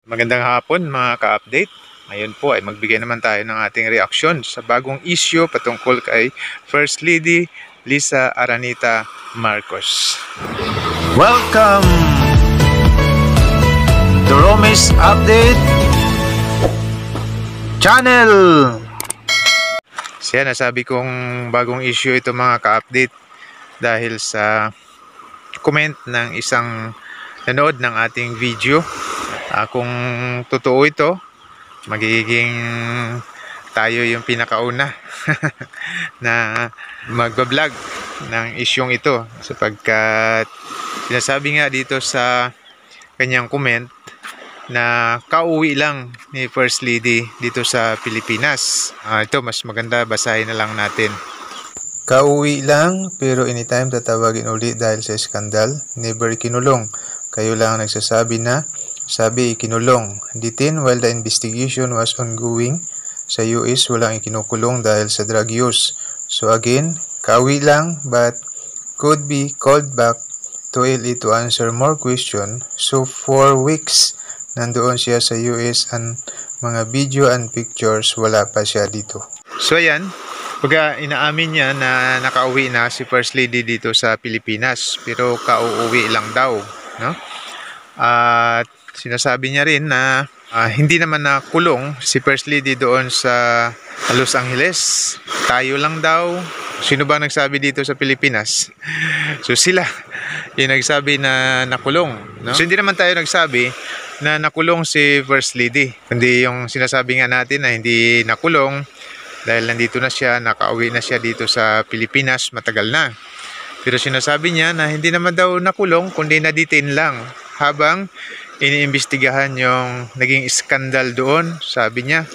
Magandang hapon mga ka-update. Ngayon po ay magbigay naman tayo ng ating reaksyon sa bagong issue patungkol kay First Lady Lisa Aranita Marcos. Welcome to Romis Update Channel. Siya nasabi kong bagong issue ito mga ka-update dahil sa comment ng isang nanood ng ating video. Kung totoo ito, magiging tayo yung pinakauna na magbablog ng isyong ito, sapagkat sinasabi nga dito sa kanyang comment na kauwi lang ni First Lady dito sa Pilipinas. Ito mas maganda, basahin na lang natin. Kauwi lang pero anytime tatawagin uli dahil sa skandal, never ikinulong. Kayo lang nagsasabi na sabi ikinulong. Detained while the investigation was ongoing. Sa US walang ikinukulong dahil sa drug use. So again, kauwi lang but could be called back to LA to answer more question. So 4 weeks nandoon siya sa US and mga video and pictures wala pa siya dito. So ayan, pagka inaamin niya na nakauwi na si First Lady dito sa Pilipinas, pero kauuwi lang daw, no? At sinasabi niya rin na hindi naman nakulong si First Lady doon sa Los Angeles. Tayo lang daw. Sino ba nagsabi dito sa Pilipinas? So sila yung nagsabi na nakulong, no? So hindi naman tayo nagsabi na nakulong si First Lady. Kundi yung sinasabi nga natin na hindi nakulong dahil nandito na siya, nakauwi na siya dito sa Pilipinas matagal na. Pero sinasabi niya na hindi naman daw nakulong kundi na-detain lang habang iniimbestigahan yung naging skandal doon, sabi niya,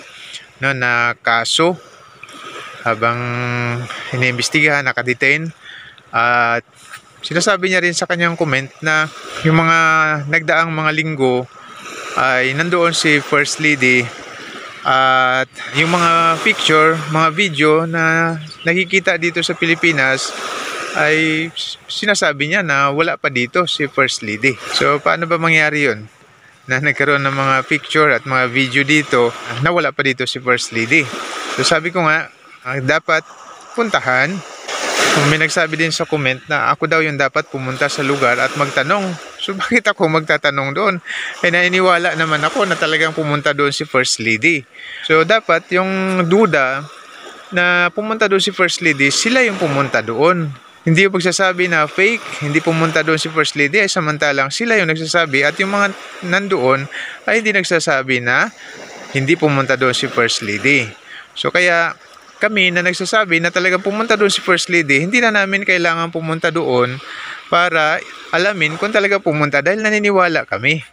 no, na kaso. Habang iniimbestigahan, nakadetain. At sinasabi niya rin sa kanyang comment na yung mga nagdaang mga linggo ay nandoon si First Lady, at yung mga picture, mga video na nakikita dito sa Pilipinas ay sinasabi niya na wala pa dito si First Lady. So paano ba mangyari yun? Na nagkaroon ng mga picture at mga video dito na wala pa dito si First Lady. So sabi ko nga, dapat puntahan. May nagsabi din sa comment na ako daw yung dapat pumunta sa lugar at magtanong. So bakit ako magtatanong doon? Nainiwala naman ako na talagang pumunta doon si First Lady. So dapat yung duda na pumunta doon si First Lady, sila yung pumunta doon. Hindi yung pagsasabi na fake, hindi pumunta doon si First Lady, ay samantalang sila yung nagsasabi at yung mga nandoon ay hindi nagsasabi na hindi pumunta doon si First Lady. So kaya kami na nagsasabi na talagang pumunta doon si First Lady, hindi na namin kailangan pumunta doon para alamin kung talaga pumunta dahil naniniwala kami.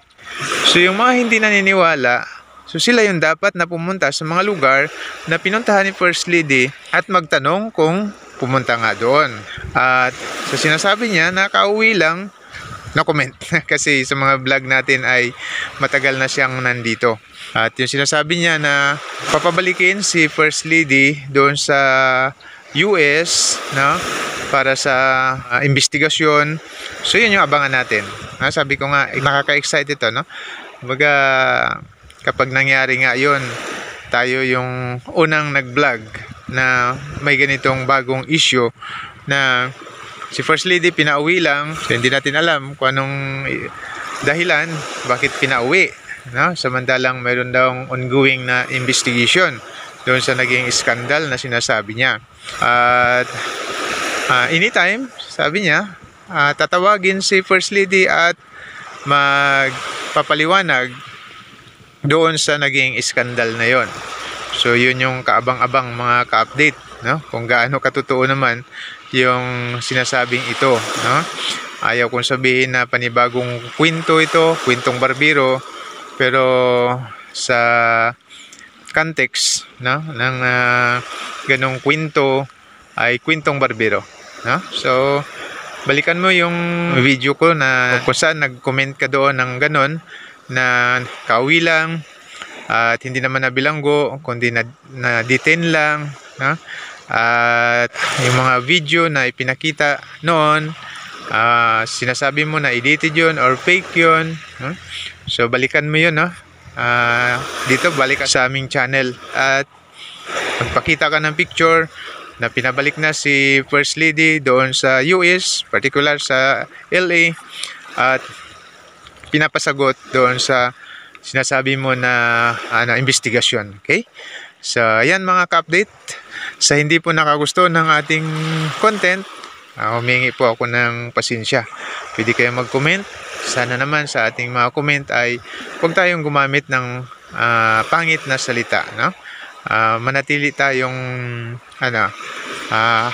So yung mga hindi naniniwala, so sila yung dapat na pumunta sa mga lugar na pinuntahan ni First Lady at magtanong kung pumunta nga doon. At sa sinasabi niya na kauwi lang, na comment kasi sa mga vlog natin ay matagal na siyang nandito. At yung sinasabi niya na papabalikin si First Lady doon sa US, no, para sa investigasyon. So yun yung abangan natin. Sabi ko nga, nakaka-excite ito, no? Baga, kapag nangyari nga yun, tayo yung unang nag-vlog na may ganitong bagong issue na si First Lady pinauwi lang. So hindi natin alam kung anong dahilan bakit pinauwi, no? Samantalang mayroon daw ongoing na investigation doon sa naging skandal na sinasabi niya. At anytime, sabi niya, tatawagin si First Lady at magpapaliwanag doon sa naging skandal na yon. So yun yung kaabang-abang mga ka-update, no? Kung gaano katotoo naman yung sinasabing ito, no? Ayaw kong sabihin na panibagong kwento ito, kwentong barbero, pero sa context, no, ng ganong kwento ay kwentong barbero, no? So balikan mo yung video ko na kung saan nag-comment ka doon ng ganon na kauwi lang at hindi naman nabilanggo kundi na-detain lang, no? At yung mga video na ipinakita noon, sinasabi mo na edited yun or fake yun, no? So balikan mo yun, no? dito balik ka sa aming channel at magpakita ka ng picture na pinabalik na si First Lady doon sa US, particular sa LA, at pinapasagot doon sa sinasabi mo na investigasyon. Okay? So, ayan mga ka-update. Sa hindi po nakagusto ng ating content, humingi po ako ng pasensya. Pwede kayong mag-comment. Sana naman sa ating mga comment ay huwag tayong gumamit ng pangit na salita, no? Manatili tayong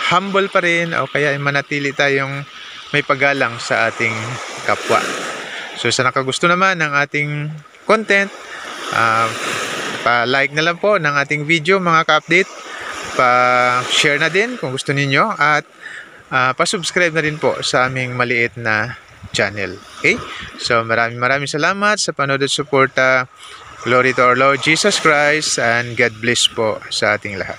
humble pa rin, o kaya manatili tayong may paggalang sa ating kapwa. So sa nakagusto naman ng ating content, pa-like na lang po ng ating video mga ka-update, pa-share na din kung gusto ninyo, at pa-subscribe na din po sa aming maliit na channel. Okay? So maraming salamat sa panood at suporta. Glory to our Lord Jesus Christ, and God bless po sa ating lahat.